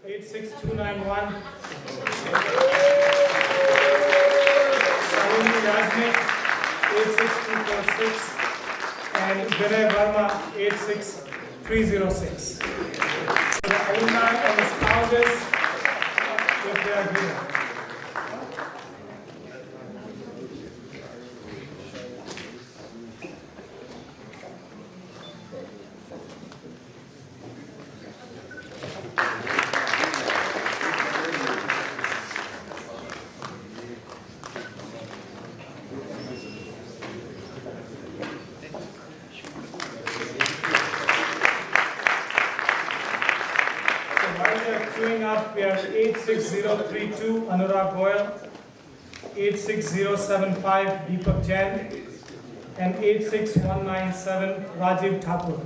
86291. Saloni Rajnik 86246 and Vinay Verma 86306. The alumni and the spouses, if they are here. We have 86032 Anurag Goyal, 86075 Deepak Jain, and 86197 Rajiv Thakur.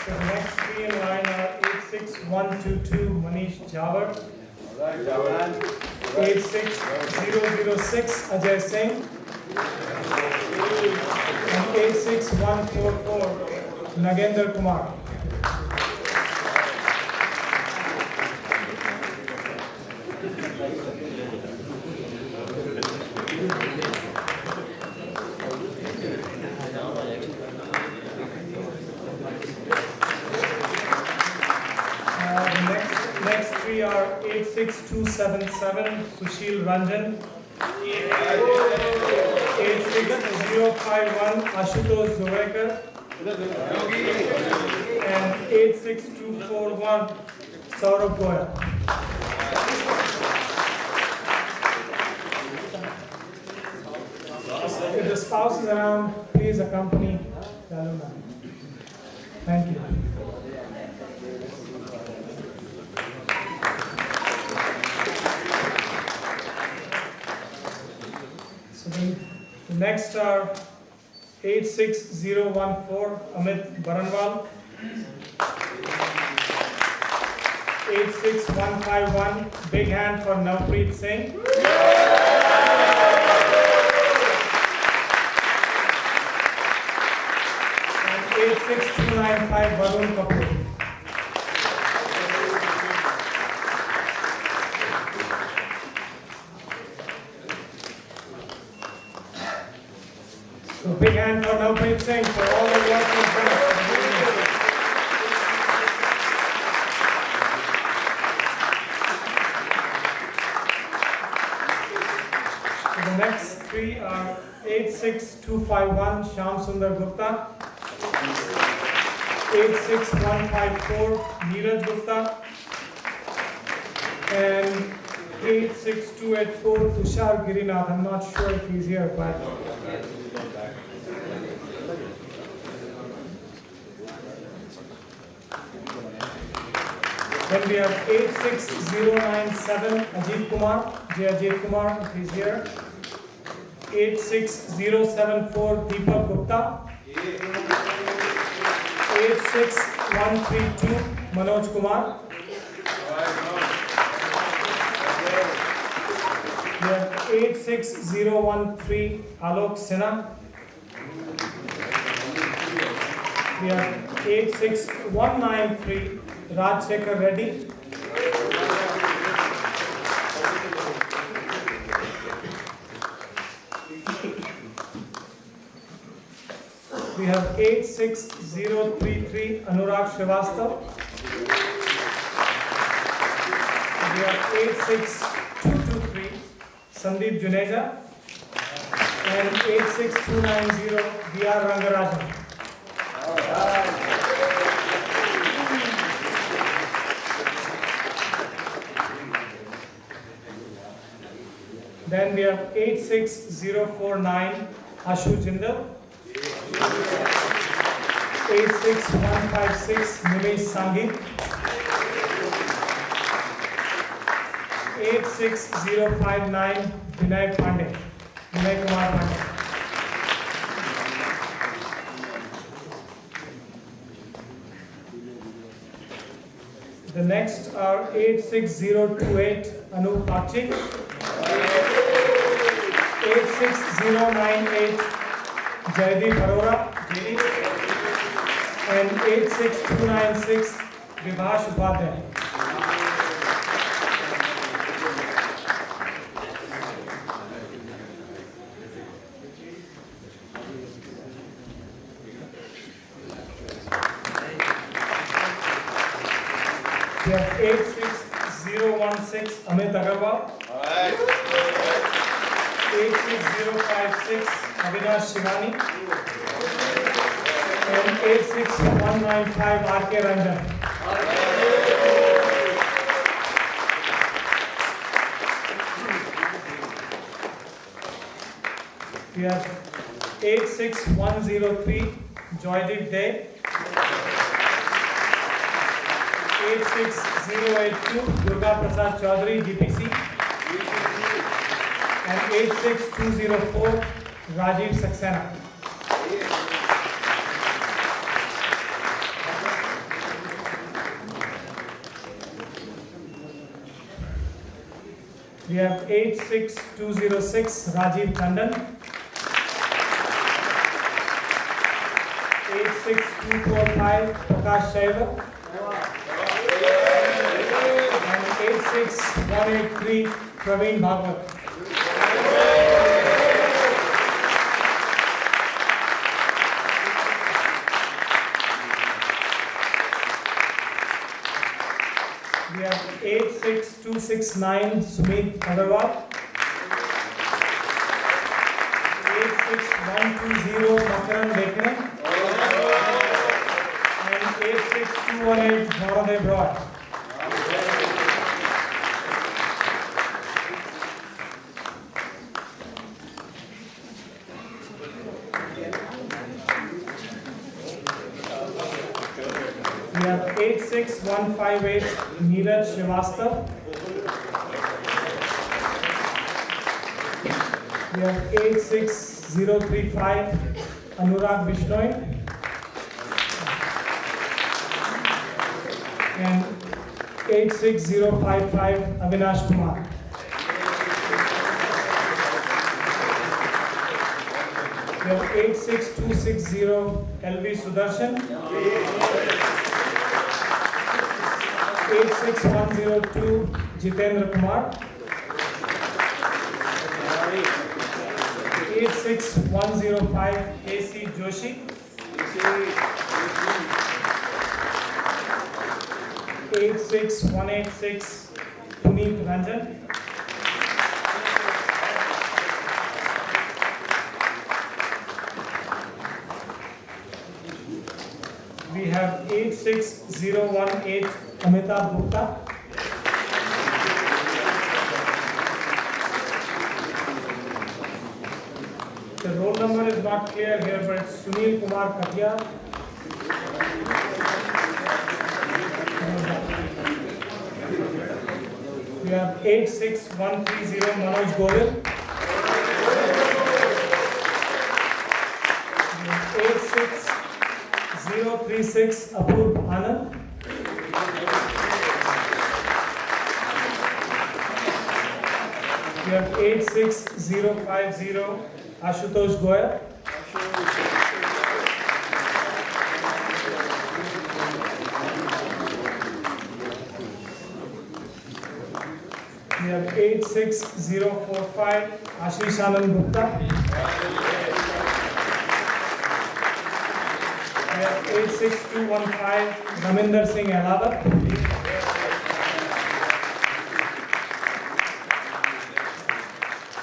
The next three in line are 86122 Manish Jawar, 86006 Ajay Singh, and 86144 Nagendra Kumar. Next three are 86277 Sushil Ranjan, 86051 Ashutosh Zorekar, and 86241 Saurabh Goyal. If the spouse is around, please accompany the alumni. Thank you. The next are 86014 Amit Baranwal, 86151 big hand for Navpreet Singh, and 86295 Varun Kapoor. So big hand for Navpreet Singh for all the work he's done. So the next three are 86251 Shyam Sundar Gupta, 86154 Neeraj Gupta, and 86284 Tushar Girinath. I'm not sure if he's here, but then we have 86097 Ajit Kumar, J. Ajit Kumar, if he's here. 86074 Deepak Gupta. 86132 Manoj Kumar. We have 86013 Alok Sinha. We have 86193 Rajsekhar Reddy. We have 86033 Anurag Srivastav. We have 86223 Sandeep Juneja and 86290 VR Rangarajan. Then we have 86049 Ashu Jindal, 86156 Nimesh Sanghi, 86059 Vinay Pandey. Vinay Kumar Pandey. The next are 86028 Anup Pakchik, 86098 Jaideep Arora, and 86296 Vibhash Upadhyay. We have 86016 Amit Agarwal, 86056 Avinash Shivani, and 86195 RK Ranjan. We have 86103 Joydeep Day, 86082 Durga Prasad Chaudhary DPC, and 86204 Rajiv Saxena. We have 86206 Rajiv Tandon, 86245 Prakash Shaiva, and 86183 Praveen Bhagwat. We have 86269 Sumit Agarwal, 86120 Makaran Dekane, and 86218 Gauradev Roy. We have 86158 Neeraj Srivastav. We have 86035 Anurag Bishnoi, and 86055 Avinash Kumar. We have 86260 LV Sudarshan, 86102 Jitendra Kumar, 86105 AC Joshi, 86186 Puneet Ranjan, we have 86018 Amitabh Gupta, the roll number is not clear here, but it's Sunil Kumar Katia. We have 86130 Manoj Goyal, 86036 Apurv Anand, we have 86050 Ashutosh Goyal, we have 86045 Ashish Anand Gupta, we have 86215 Raminder Singh Elawat,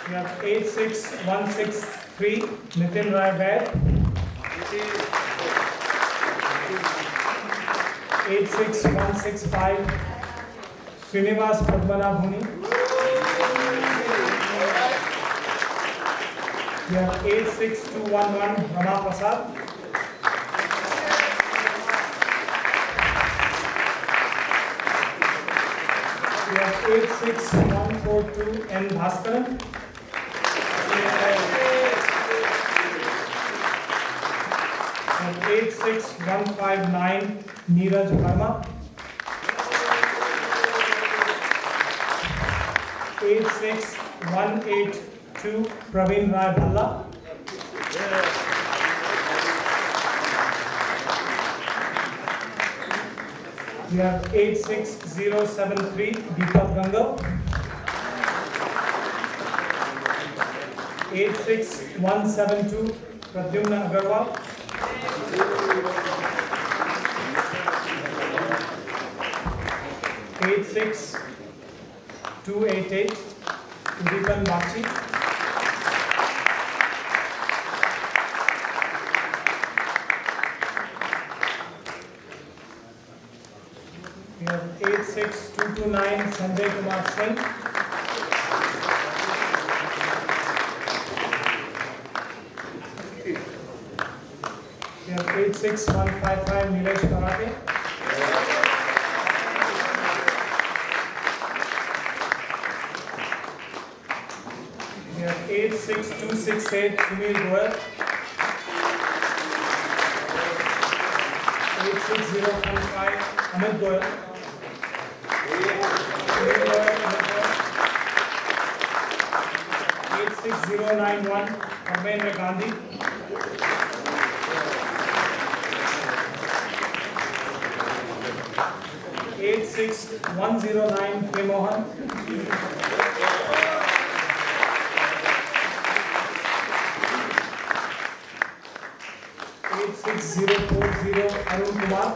we have 86163 Nitin Rai Vaid, 86165 Srinivas Padmanabhuni, we have 86211 Rama Prasad, we have 86142 N. Bhaskaran. 86159 Neeraj Verma. 86182 Praveen Rai Bhalla. We have 86073 Deepak Gangal. 86172 Pradyumna Agarwal. 86288 Deepan Bakshi. We have 86229 Sanjay Kumar Singh. We have 86155 Nilesh Karate. We have 86268 Sunil Goel. 86015 Amit Goel. 86091 Parvendra Gandhi. 86109 K Mohan. 86040 Arun Kumar.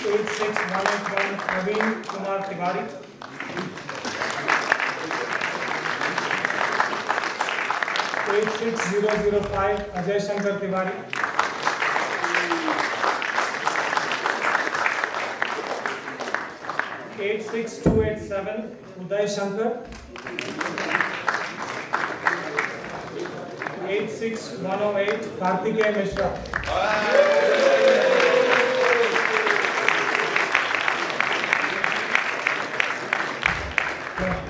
86181 Praveen Kumar Tiwari. 86005 Ajay Shankar Tiwari. 86287 Uday Shankar. 86108 Kartikeya Mishra.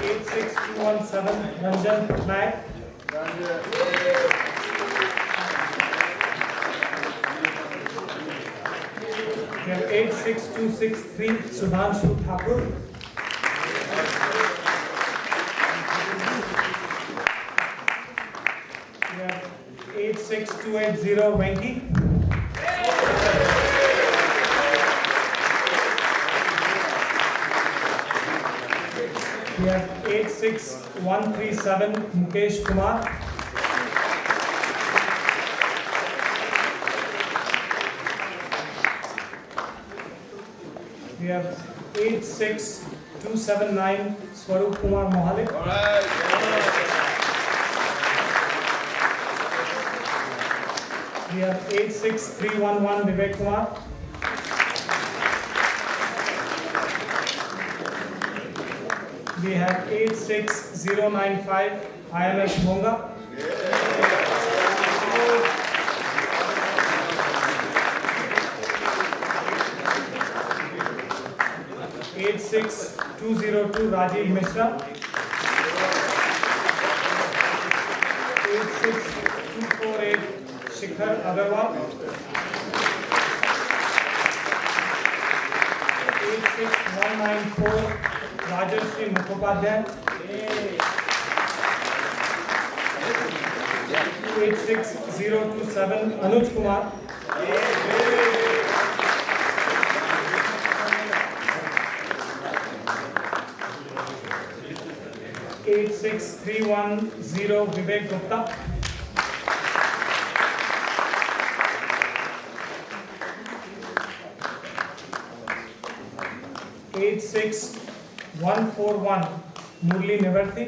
86217 Ranjan Patnaik. 86263 Sudhanshu Thakur. 86280 Venki. 86137 Mukesh Kumar. 86279 Swarup Kumar Mohalik. 86311 Vivek Kumar. 86095 IMS Monga. 86202 Rajiv Mishra. 86248 Shikhar Agarwal. 86194 Rajarshri Mukhopadhyay. 86027 Anuj Kumar. 86310 Vivek Gupta. 86141 Murli Nivarthi.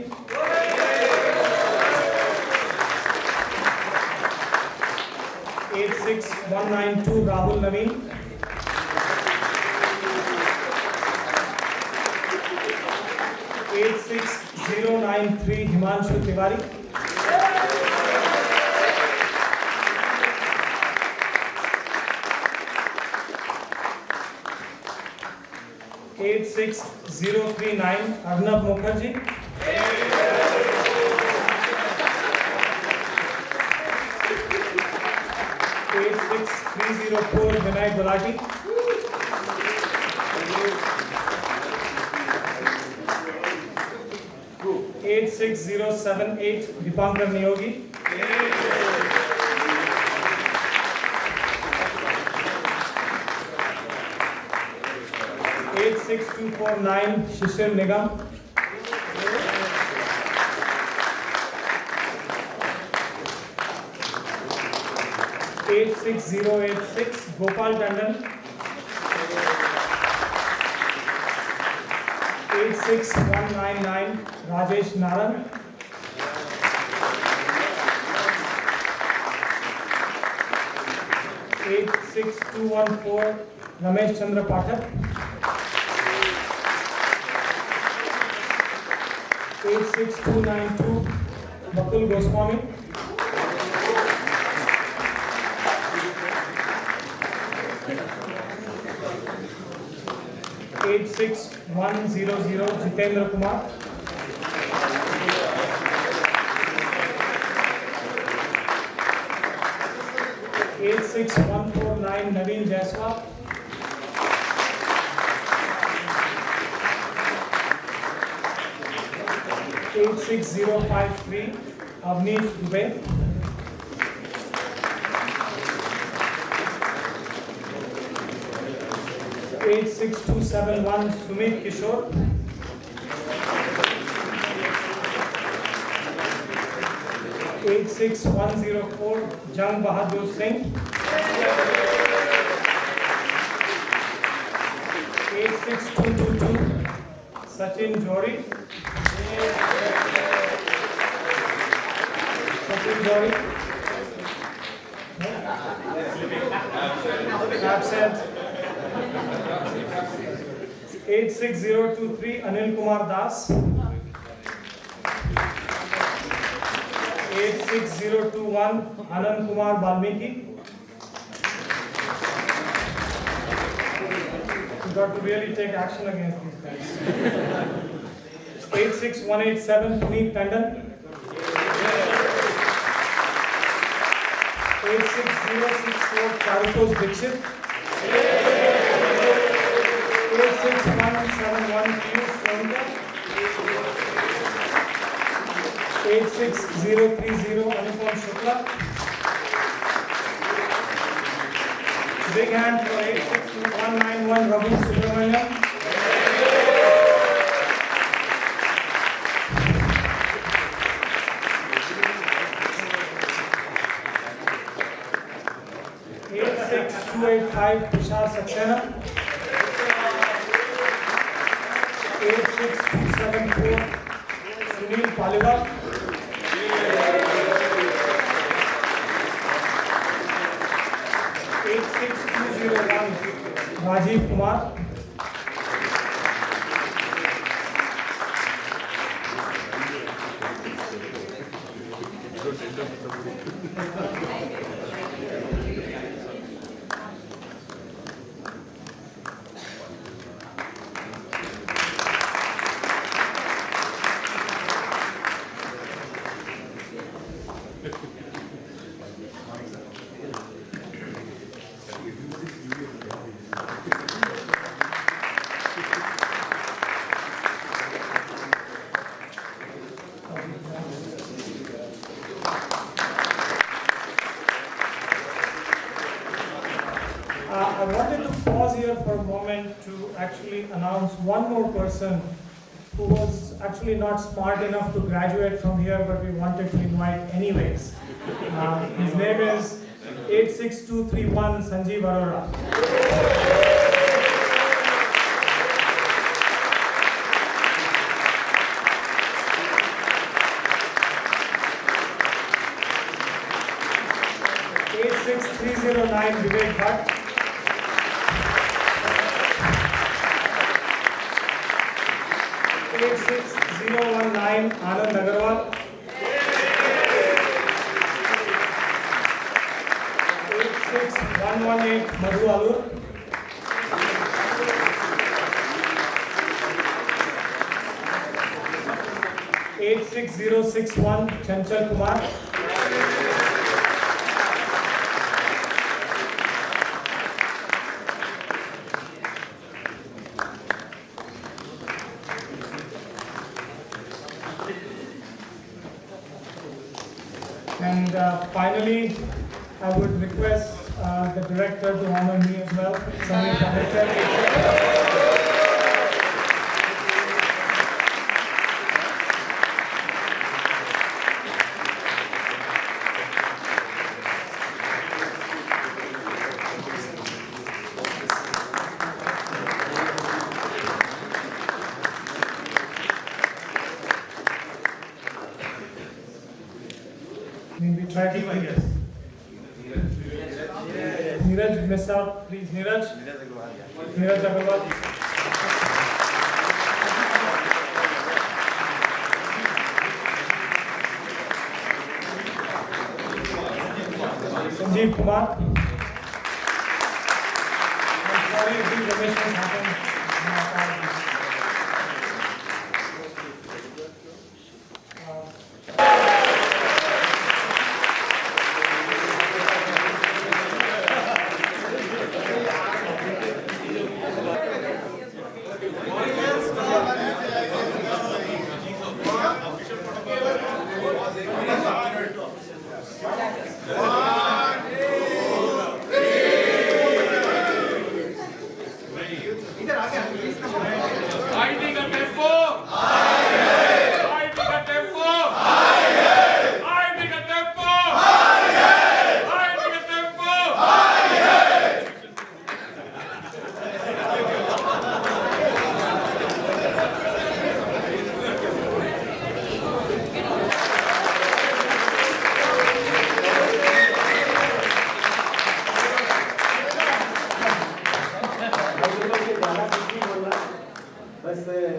86192 Rahul Naveen. 86093 Himanshu Tiwari. 86039 Arnab Mukherjee. 86304 Vinay Gulati. 86078 Dipankar Niyogi. 86249 Shishir Nigam. 86086 Gopal Tandon. 86199 Rajesh Naran. 86214 Ramesh Chandra Pathak. 86292 Bakul Goswami. 86100 Jitendra Kumar. 86149 Naveen Jaiswal. 86053 Avnish Dubey. 86271 Sumit Kishore. 86104 Jang Bahadur Singh. 86222 Sachin Jori. Sachin Jori. Absent. 86023 Anil Kumar Das. 86021 Anand Kumar Balmiki. You got to really take action against these guys. 86187 Puneet Tandon. 86064 Charutos Dixit. 86171 Piyush Sonika. 86030 Anupam Shukla. Big hand for 86191 Ravi Subramaniam. 86285 Tushar Saxena. 86274 Sunil Paliwal. 86201 Rajiv Kumar. I wanted to pause here for a moment to actually announce one more person who was actually not smart enough to graduate from here, but we wanted to invite anyways. His name is 86231 Sanjeev Arora. Vivek Bhatt. 86019 Anand Agarwal. 86118 Madhu Alur. 86061 Chanchal Kumar. And finally, I would request the director to honor me as well. Samir Director. Maybe try to, I guess. Neeraj missed out, please. Neeraj. Neeraj Agarwal. Sanjeev Kumar. I'm sorry if these omissions happen.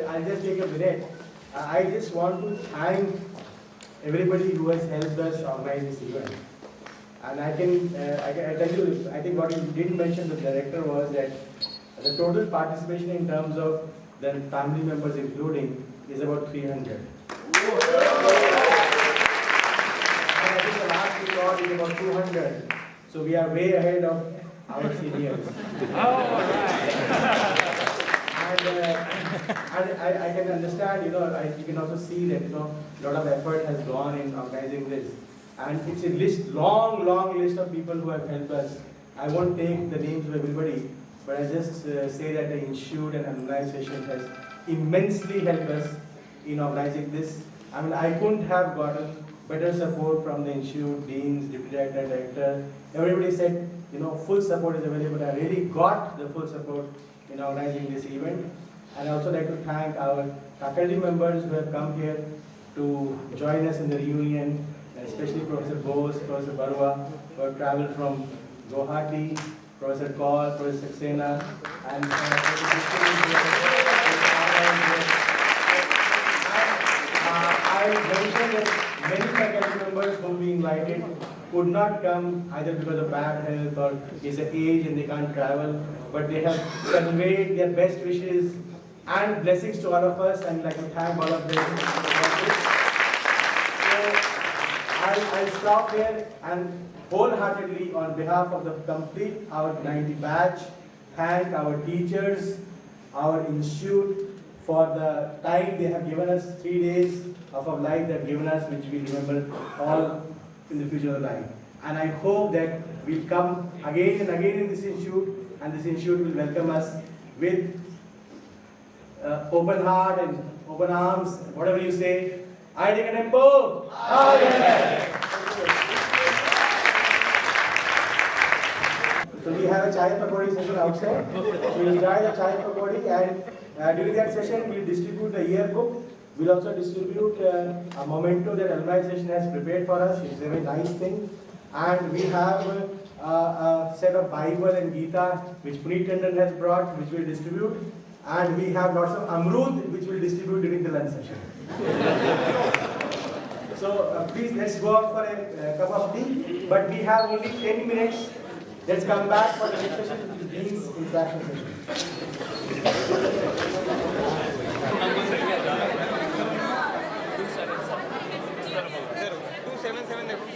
I'll just take a minute. I just want to thank everybody who has helped us organize this event. And I tell you, I think what you didn't mention, the director, was that the total participation in terms of the family members including is about 300. And I think the last record is about 200. So we are way ahead of our seniors. And I can understand, you can also see that, a lot of effort has gone in organizing this. And it's a long list of people who have helped us. I won't take the names of everybody, but I just say that the Institute and Alumni Session has immensely helped us in organizing this. I mean, I couldn't have gotten better support from the Institute, deans, deputy director, director. Everybody said, full support is available. I really got the full support in organizing this event. And I also like to thank our faculty members who have come here to join us in the reunion, especially Professor Bose, Professor Barua, who have traveled from Guwahati, Professor Kaur, Professor Saxena, and I mentioned that many faculty members whom we invited could not come either because of bad health or is an age and they can't travel, but they have conveyed their best wishes and blessings to all of us, and I'd like to thank all of them. So I'll stop here and wholeheartedly, on behalf of the complete our 90 batch, thank our teachers, our institute, for the time they have given us, 3 days of our life they have given us, which we remember all in the future of life. And I hope that we'll come again and again in this institute, and this institute will welcome us with open heart and open arms, whatever you say. I take a tempo. So we have a chai pakodi session outside. We'll enjoy the chai pakodi, and during that session we'll distribute the yearbook. We'll also distribute a memento that Alumni Session has prepared for us. It's a very nice thing. And we have a set of Bible and Gita which Puneet Tandon has brought, which we'll distribute. And we have lots of Amrud which we'll distribute during the lunch session. So please, let's go out for a cup of tea. But we have only 10 minutes. Let's come back for the next session, which is Dean's interaction session. 277 देखो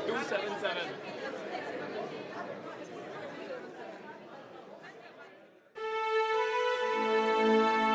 277 Thank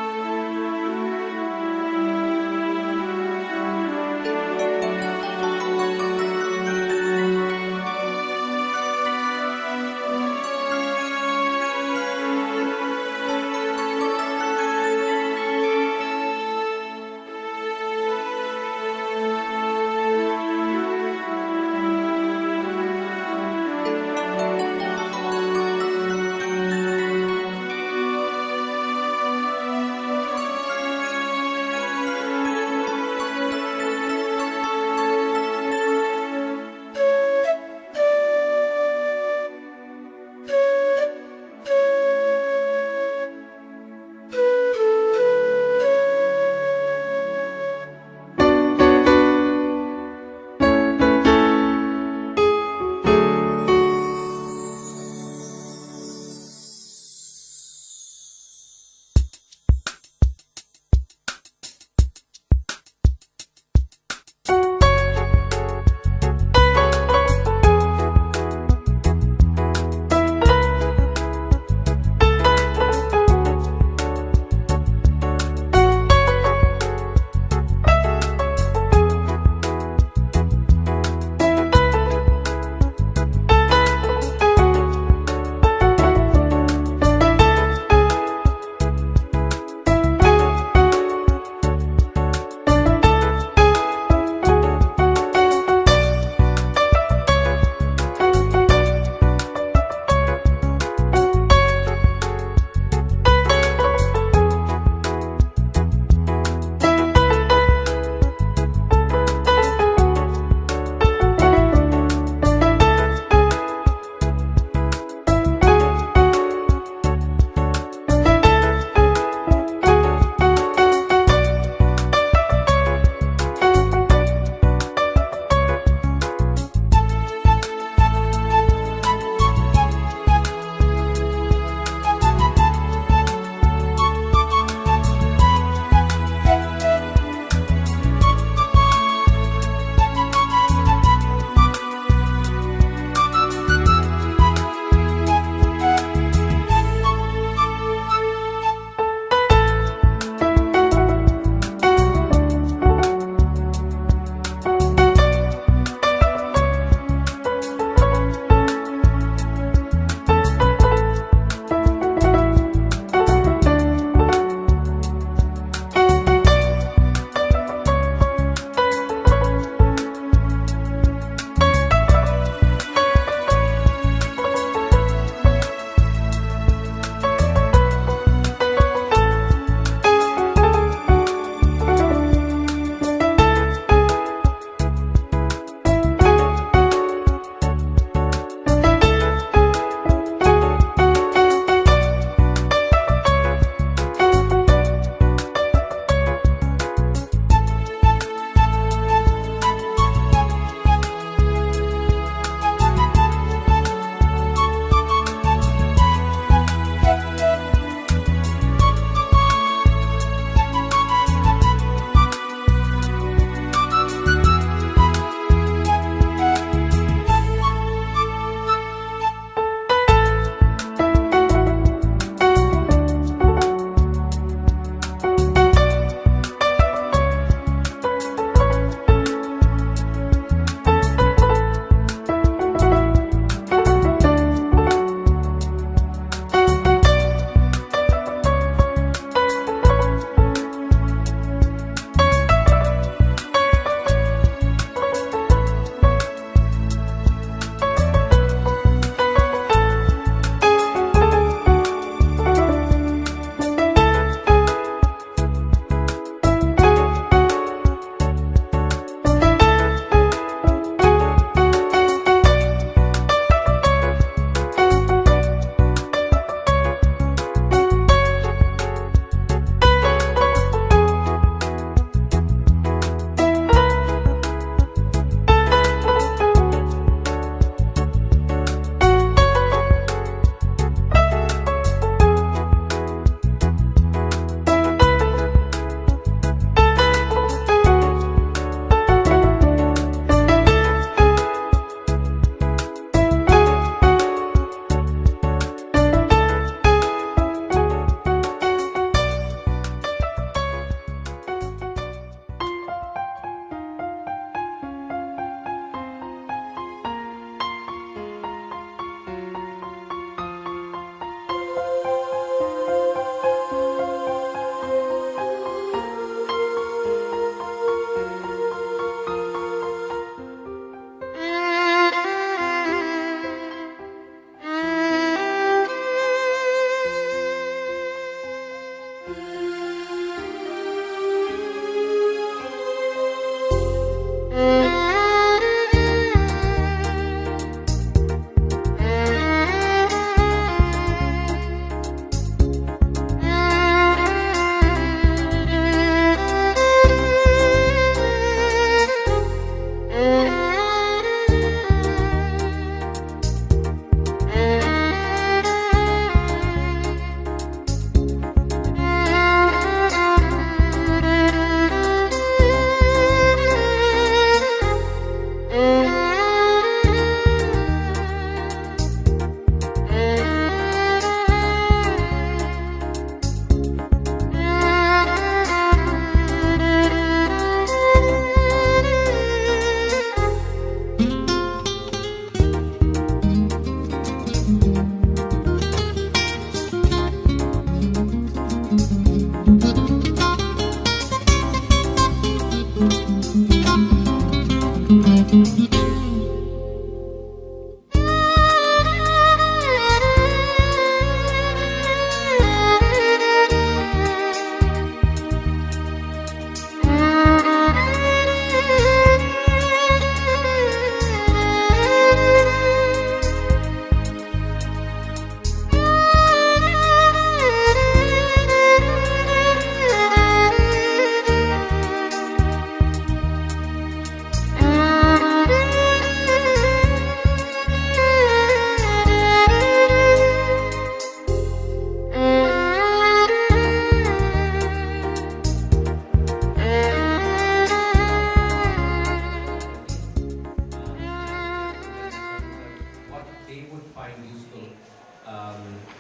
they would find useful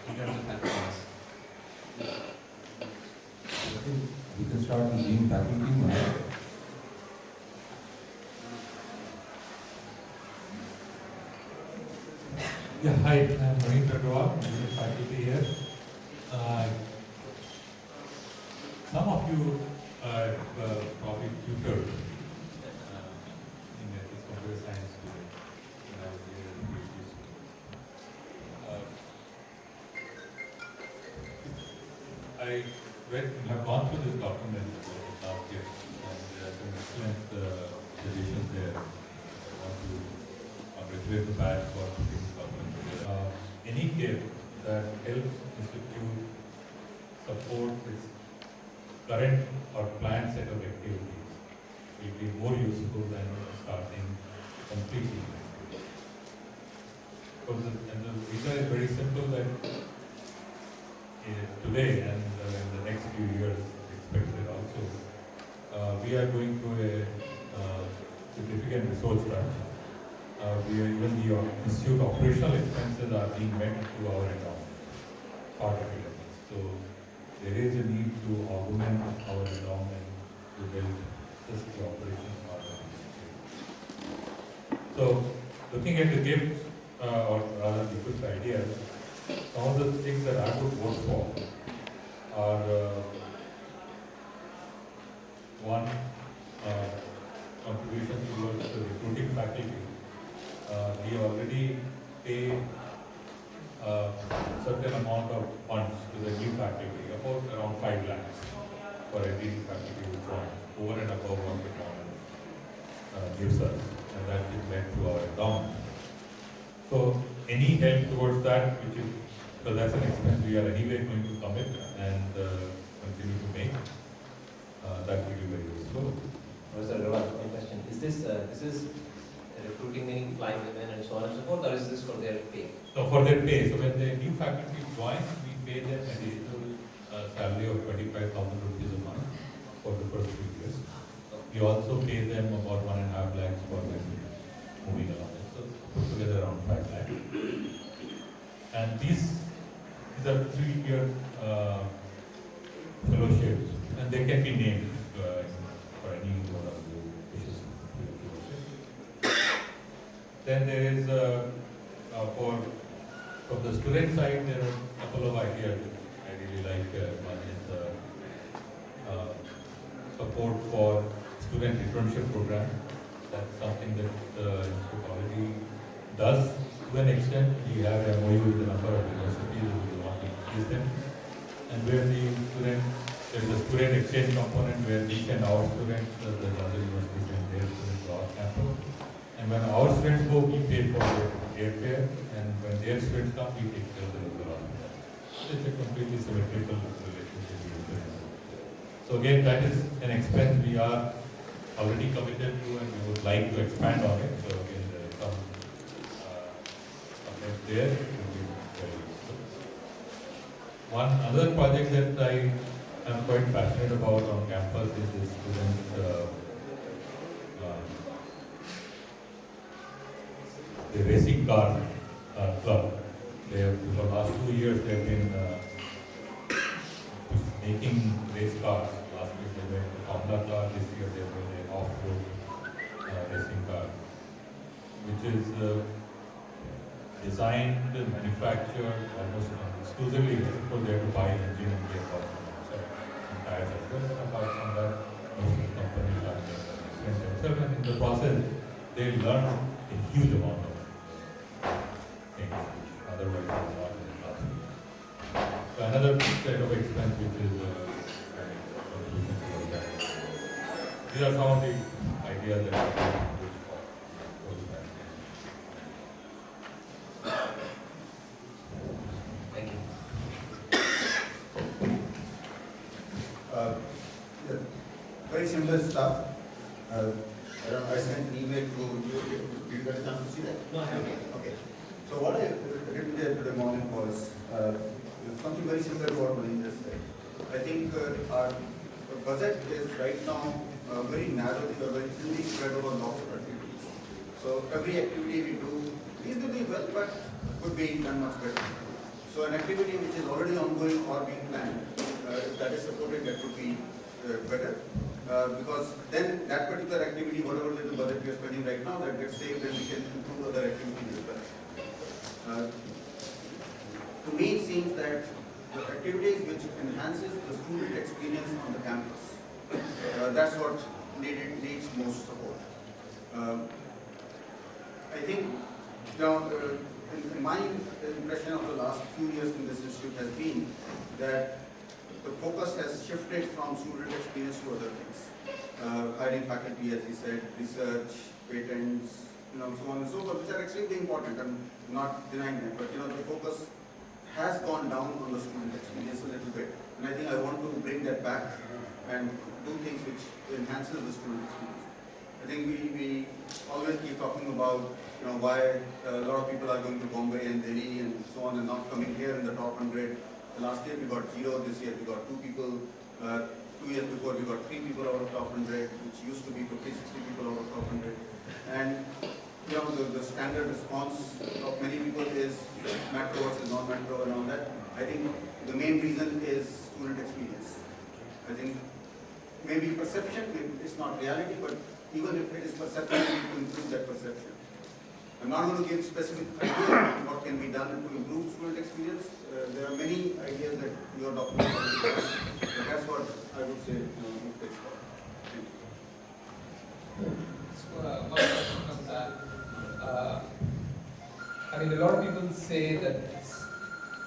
in terms of helping us? I think we can start with new faculty now. Yeah, hi, I'm Manish Agrawal, I'm a faculty here. Some of you probably tutored in this computer science student when I was here in PhD school. Have gone through this document last year, and there are some excellent suggestions there. I want to congratulate the batch for putting this document together. Any gift that helps institute support its current or planned set of activities will be more useful than starting completely. And the reason is very simple that today and in the next few years expected also, we are going through a significant resource crunch. Even the institute operational expenses are being met through our endowment, part of it. So there is a need to augment our endowment to build just the operational part of it. So looking at the gifts, or rather the good ideas, some of the things that I would vote for are one, contribution towards the recruiting faculty. We already pay a certain amount of funds to the new faculty, about around 5 lakhs for every faculty who joins, over and above what the government gives us, and that is led to our endowment. So any help towards that, which is, because that's an expense we are anyway going to commit and continue to make, that will be very useful. Professor Agrawal, one question. Is this recruiting, meaning flying women and so on and so forth, or is this for their pay? No, for their pay. So when the new faculty joins, we pay them an additional salary of 25,000 rupees a month for the first 3 years. We also pay them about 1.5 lakhs for them moving along. So put together around 5 lakhs. And these are 3-year fellowships, and they can be named for any one of the wishes. Then there is from the student side, there are a couple of ideas I really like. One is support for student internship program. That's something that the institute already does to an extent. We have a MOU with a number of universities who want to increase them. And where there is a student exchange component where we send our students, the other universities send their students to our campus. And when our students go, we pay for their airfare, and when their students come, we take care of the local hospital. It's a completely symmetrical relationship. So again, that is an expense we are already committed to, and we would like to expand on it. So again, there is some there. It will be very useful. One other project that I am quite passionate about on campus is the student the racing car club. They have, for the last 2 years, they have been making race cars. Last year they made the Formula car. This year they made an off-road racing car, which is designed, manufactured almost exclusively for them to buy engine and gearbox and tires as well. Apart from that, most of the companies are themselves, and in the process, they learn a huge amount of things which otherwise are not in the classroom. So another set of expense which is contribution towards that. These are some of the ideas that I think goes back. Thank you. Yeah, very similar stuff. I sent an email to you. Did you get a chance to see that? No, I haven't. Okay. So what I written there today morning was something very similar to what Manish just said. I think our budget is right now very narrow, very thinly spread over lots of activities. So every activity we do reasonably well, but could be done much better. So an activity which is already ongoing or being planned, if that is supported, that would be better. Because then that particular activity, whatever little budget we are spending right now, that gets saved and we can improve other activities as well. To me, it seems that the activities which enhances the student experience on the campus, that's what needs most support. I think, in my impression of the last few years in this institute has been that the focus has shifted from student experience to other things. Hiring faculty, as he said, research, patents, so on and so forth, which are extremely important. I'm not denying that, but the focus has gone down on the student experience a little bit. And I think I want to bring that back and do things which enhances the student experience. I think we always keep talking about why a lot of people are going to Bombay and Delhi and so on and not coming here in the top 100. Last year we got 0, this year we got 2 people. 2 years before we got 3 people out of top 100, which used to be 50, 60 people out of top 100. And the standard response of many people is macro versus non-macro and all that. I think the main reason is student experience. I think maybe perception, it's not reality, but even if it is perception, we need to improve that perception. I'm not going to give specific ideas on what can be done to improve student experience. There are many ideas that you are documenting, but that's what I would say it takes for. One question on that. I mean, a lot of people say that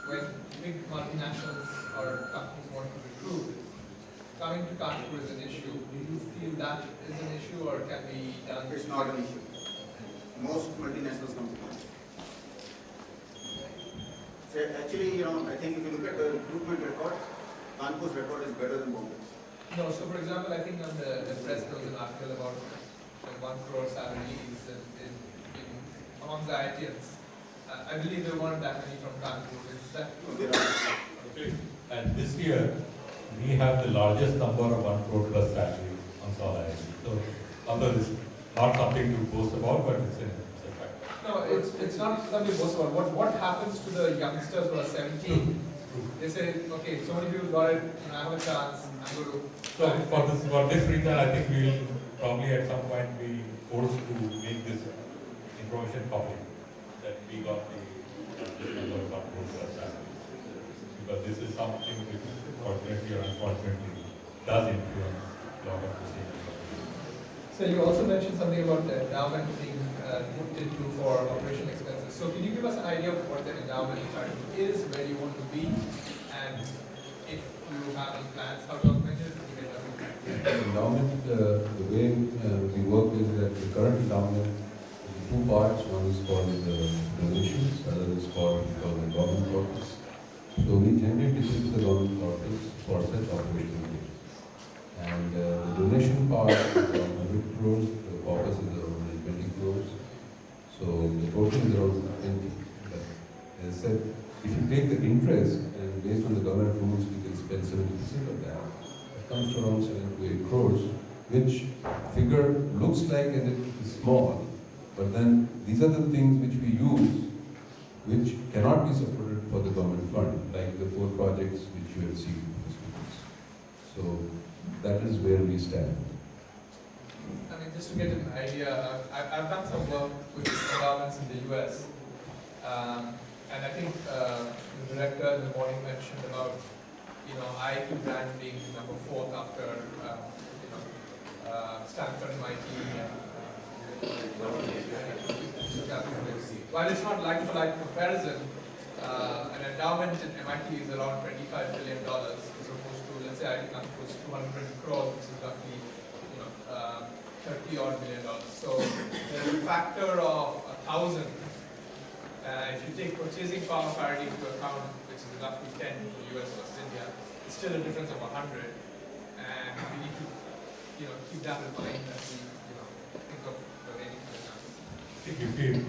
when big multinationals or companies want to recruit, coming to Kanpur is an issue. Do you feel that is an issue or can be done? It's not an issue. Most multinationals come to Kanpur. So actually, I think if you look at the recruitment record, Kanpur's record is better than Bombay. No, so for example, I think on the press there was an article about 1 crore salaries among the IITians. I believe there weren't that many from Kanpur. Is that true? Okay. And this year, we have the largest number of 1 crore plus salaries on Sol IIT. So, although this is not something to boast about, but it's a fact. No, it's not something to boast about. What happens to the youngsters who are 17? They say, okay, so many people got it, I have a chance, I'm going to... So for this reason, I think we will probably at some point be forced to make this information public, that we got the number of 1 crore plus salaries. Because this is something which, fortunately or unfortunately, does influence a lot of decisions. So you also mentioned something about the endowment being looked into for operational expenses. So can you give us an idea of what the endowment is, where you want to be, and if you have any plans, how to augment it? Endowment, the way we work is that the current endowment is 2 parts. One is called the donations, other is called the government corpus. So we generate this to the government corpus for such operational needs. And the donation part is around 100 crores, the corpus is around 20 crores. So the total is around 20. But as I said, if you take the interest and based on the government rules, we can spend 70% of that. It comes to around 7 to 8 crores, which figure looks like as it is small, but then these are the things which we use, which cannot be supported for the government fund, like the 4 projects which you have seen. So that is where we stand. I mean, just to get an idea, I've done some work with endowments in the US, and I think the director in the morning mentioned about IIT brand being number 4th after Stanford, MIT, while it's not like-for-like comparison, an endowment in MIT is around $25 billion as opposed to, let's say, IIT Kanpur is 220 crores, which is roughly 30-odd million dollars. So there's a factor of 1,000. If you take purchasing power parity into account, which is roughly 10 in the US versus India, it's still a difference of 100, and we need to keep that in mind as we think of donating to the campus. I think if we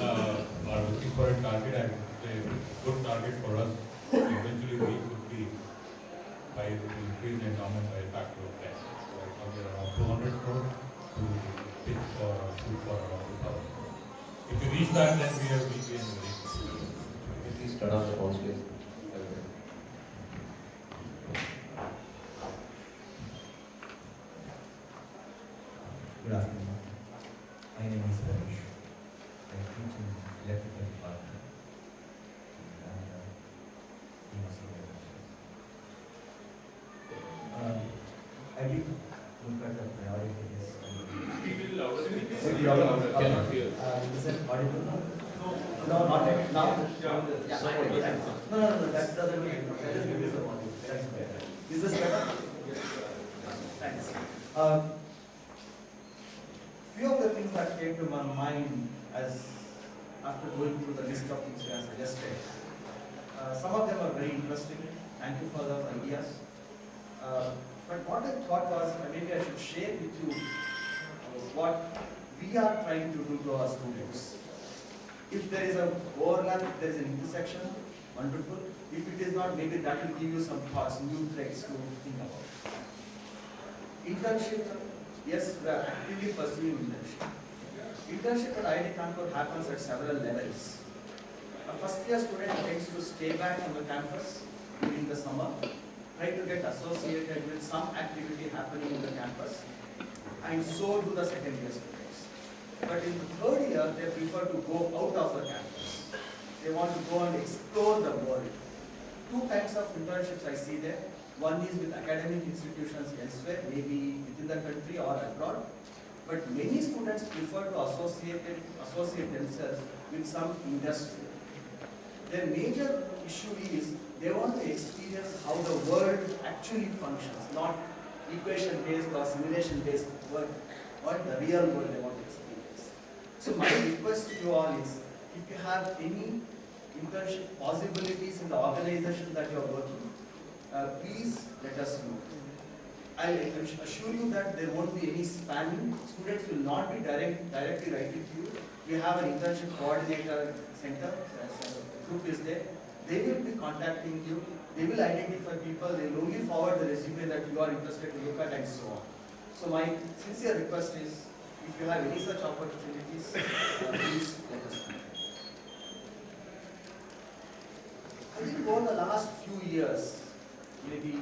are looking for a target, I would say a good target for us eventually reach would be by increase the endowment by a factor of 10. So right now we are around 200 crores to pitch for or shoot for around 2,000 crores. If we reach that, then we are in the race. No, not yet. Now. Yeah. Yeah, no, that doesn't mean, that is give you the body. That's better. Is this better? Thanks. Few of the things that came to my mind as after going through the list of things you have suggested. Some of them are very interesting. Thank you for those ideas. But what I thought was maybe I should share with you what we are trying to do to our students. If there is a overlap, if there is an intersection, wonderful. If it is not, maybe that will give you some thoughts, new threads to think about. Internship, yes, we are actively pursuing internship. Internship at IIT Kanpur happens at several levels. A first year student tends to stay back on the campus during the summer, try to get associated with some activity happening in the campus, and so do the second year students. But in the third year, they prefer to go out of the campus. They want to go and explore the world. Two kinds of internships I see there. One is with academic institutions elsewhere, maybe within the country or abroad. But many students prefer to associate themselves with some industry. Their major issue is they want to experience how the world actually functions, not equation-based or simulation-based work, but the real world they want to experience. So my request to you all is, if you have any internship possibilities in the organization that you are working, please let us know. I assure you that there won't be any spamming. Students will not be directly writing to you. We have an internship coordinator center, a group is there. They will be contacting you. They will identify people. They will only forward the resume that you are interested to look at and so on. So my sincere request is, if you have any such opportunities, please let us know. I think over the last few years, maybe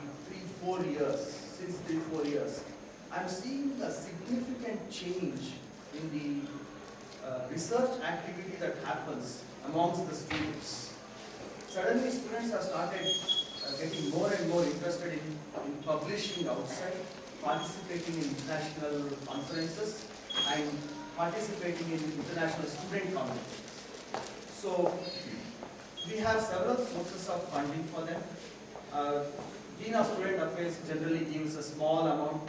3-4 years, since 3-4 years, I'm seeing a significant change in the research activity that happens amongst the students. Suddenly students have started getting more and more interested in publishing outside, participating in international conferences, and participating in international student communities. So we have several sources of funding for them. Dean of Student Affairs generally gives a small amount,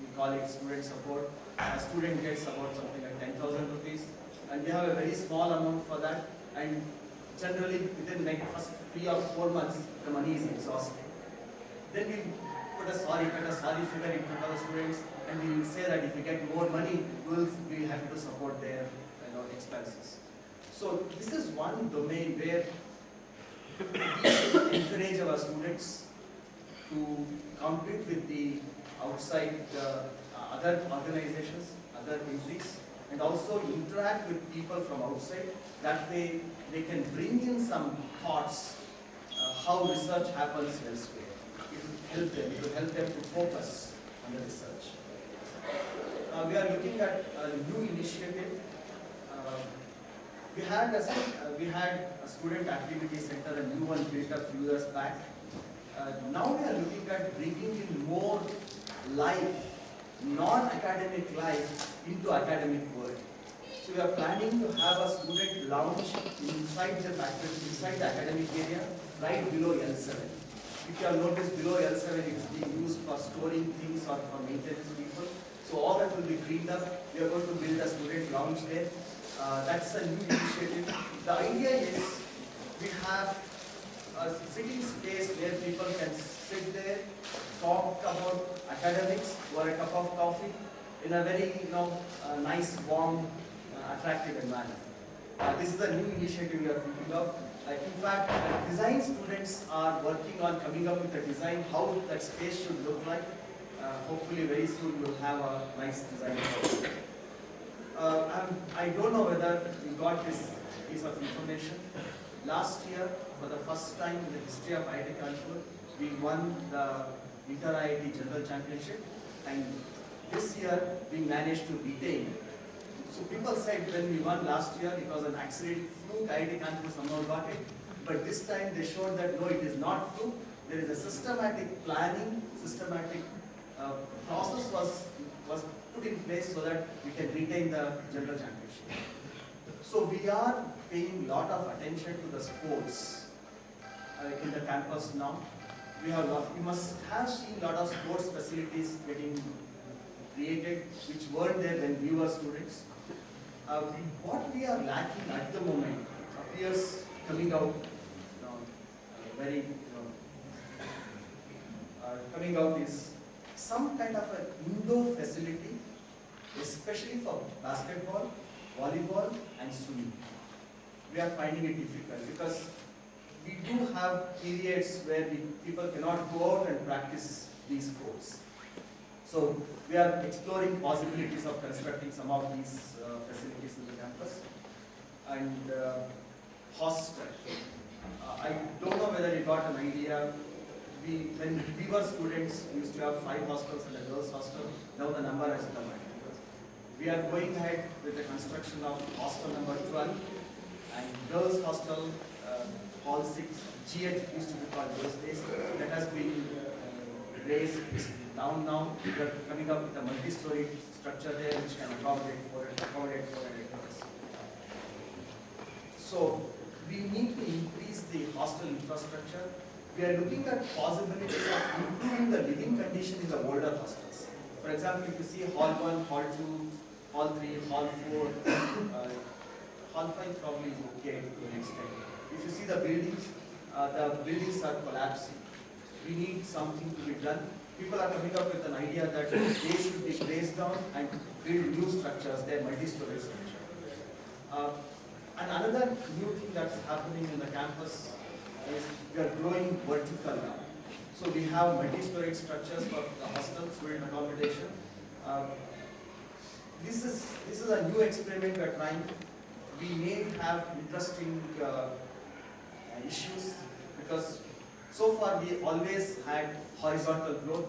we call it student support. A student gets about something like 10,000 rupees, and we have a very small amount for that, and generally within the first 3 or 4 months, the money is exhausted. Then we put a sorry figure in front of the students, and we will say that if we get more money, we will be happy to support their expenses. So this is one domain where we should encourage our students to compete with the outside other organizations, other countries, and also interact with people from outside. That way they can bring in some thoughts how research happens elsewhere. It will help them to focus on the research. We are looking at a new initiative. We had a student activity center, a new one built a few years back. Now we are looking at bringing in more life, non-academic life into academic world. So we are planning to have a student lounge inside the faculty, inside the academic area, right below L7. If you have noticed, below L7 it is being used for storing things or for maintenance people. So all that will be cleaned up. We are going to build a student lounge there. That's a new initiative. The idea is we have a sitting space where people can sit there, talk about academics or a cup of coffee in a very nice, warm, attractive environment. This is a new initiative we are thinking of. In fact, design students are working on coming up with a design how that space should look like. Hopefully very soon we'll have a nice design. I don't know whether we got this piece of information. Last year, for the first time in the history of IIT Kanpur, we won the Inter-IIT General Championship, and this year we managed to retain. So people said when we won last year, it was an accident, fluke, IIT Kanpur somehow got it. But this time they showed that no, it is not fluke. There is a systematic planning, systematic process was put in place so that we can retain the general championship. So we are paying a lot of attention to the sports in the campus now. We must have seen a lot of sports facilities getting created which weren't there when we were students. What we are lacking at the moment appears coming out coming out is some kind of an indoor facility, especially for basketball, volleyball and swimming. We are finding it difficult because we do have periods where people cannot go out and practice these sports. So we are exploring possibilities of constructing some of these facilities in the campus. And hostel. I don't know whether you got an idea. When we were students, we used to have 5 hostels and a girls' hostel. Now the number has come down. We are going ahead with the construction of hostel number 12 and girls' hostel hall 6. GH used to be called those days. That has been raised. It's down now. We are coming up with a multi-story structure there which can accommodate 400 girls. So we need to increase the hostel infrastructure. We are looking at possibilities of improving the living condition in the older hostels. For example, if you see Hall 1, Hall 2, Hall 3, Hall 4, Hall 5 probably is okay to an extent. If you see the buildings are collapsing. We need something to be done. People are coming up with an idea that they should be raised down and build new structures, their multi-story structure. And another new thing that's happening in the campus is we are growing vertical now. So we have multi-story structures for the hostel, student accommodation. This is a new experiment we are trying. We may have interesting issues because so far we always had horizontal growth.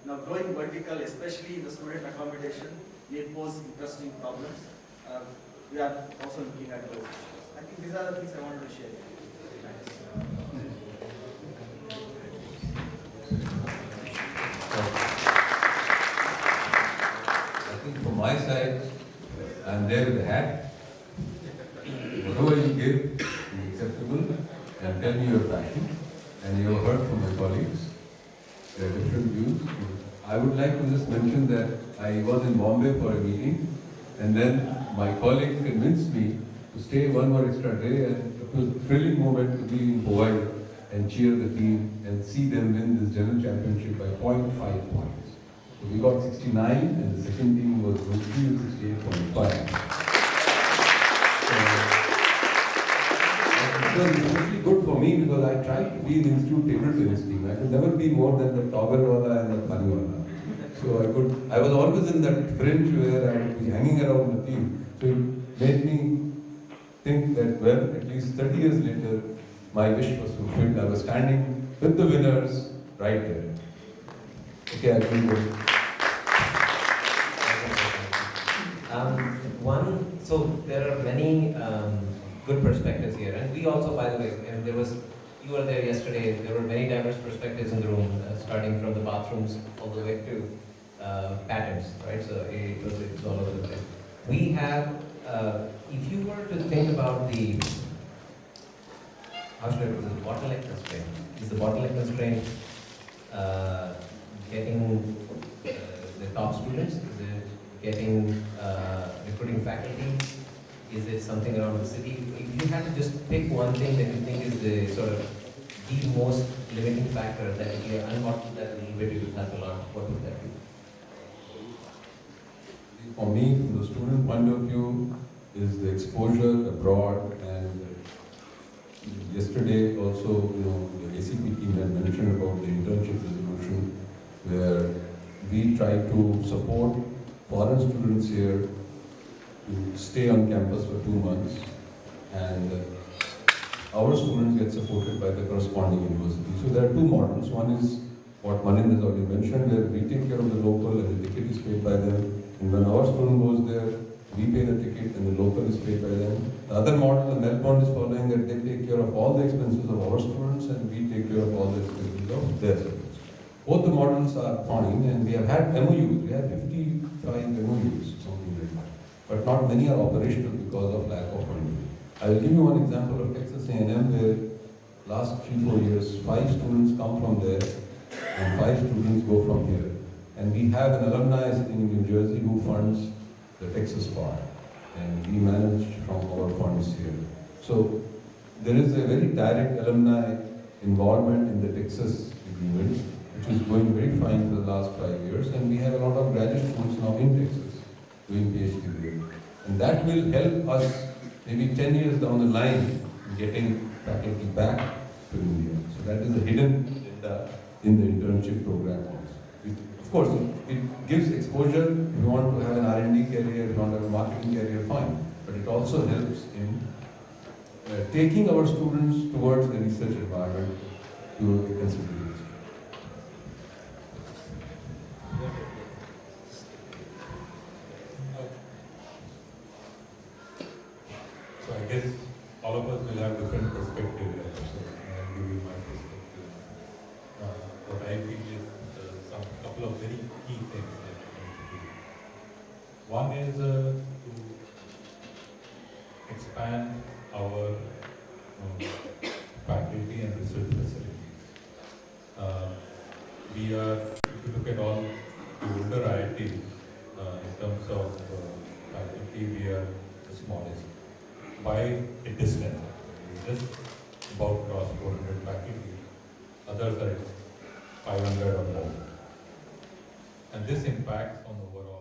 Now growing vertical, especially in the student accommodation, may pose interesting problems. We are also looking at those. I think these are the things I wanted to share. I think from my side, I'm there with the hat. Whatever you give is acceptable, and tell me your passion. And you have heard from my colleagues, their different views. I would like to just mention that I was in Bombay for a meeting, and then my colleague convinced me to stay one more extra day, and it was a thrilling moment to be in Hawaii and cheer the team and see them win this general championship by 0.5 points. So we got 69 and the second team was Jubilee with 68.5. It was especially good for me because I tried to be the institute table tennis team. I could never be more than the toggle wala and the pani wala. So I was always in that fringe where I would be hanging around the team. So it made me think that, well, at least 30 years later, my wish was fulfilled. I was standing with the winners right there. Okay, I think so there are many good perspectives here, and we also, by the way, you were there yesterday, there were many diverse perspectives in the room, starting from the bathrooms all the way to patterns, right? So it's all over the place. We have, if you were to think about the, how should I put it, the bottleneck constraint. Is the bottleneck constraint getting the top students? Is it getting recruiting faculty? Is it something around the city? If you had to just pick one thing that you think is the sort of the most limiting factor that if you unbottle that a little bit, you would help a lot, what would that be? For me, from the student point of view, is the exposure abroad. And yesterday also, the ACP team had mentioned about the internship resolution, where we try to support foreign students here to stay on campus for 2 months, and our students get supported by the corresponding university. So there are 2 models. One is what Manin has already mentioned, where we take care of the local and the ticket is paid by them. And when our student goes there, we pay the ticket and the local is paid by them. The other model, the Melbourne is following, that they take care of all the expenses of our students and we take care of all the expenses of their students. Both the models are fine, and we have had MOUs. We have 55 MOUs, something like that. But not many are operational because because of lack of funding. I will give you one example of Texas A&M where last 3-4 years, 5 students come from there and 5 students go from here. And we have an alumni sitting in New Jersey who funds the Texas part. And we manage from our funds here. So there is a very direct alumni involvement in the Texas agreement, which is going very fine for the last 5 years. And we have a lot of graduate students now in Texas doing PhD there. And that will help us maybe 10 years down the line in getting faculty back to India. So that is a hidden agenda in the internship program also. Of course, it gives exposure. If you want to have an R&D career, if you want to have a marketing career, fine. But it also helps in taking our students towards the research environment to a consideration. So I guess all of us will have different perspectives here. So I'll give you my perspective. What I feel is some couple of very key things that we need to do. One is to expand our faculty and research facilities. We are, if you look at all the older IITs, in terms of faculty, we are the smallest by a distance. We just about cross 400 faculty. Others are at 500 or more. And this impacts on overall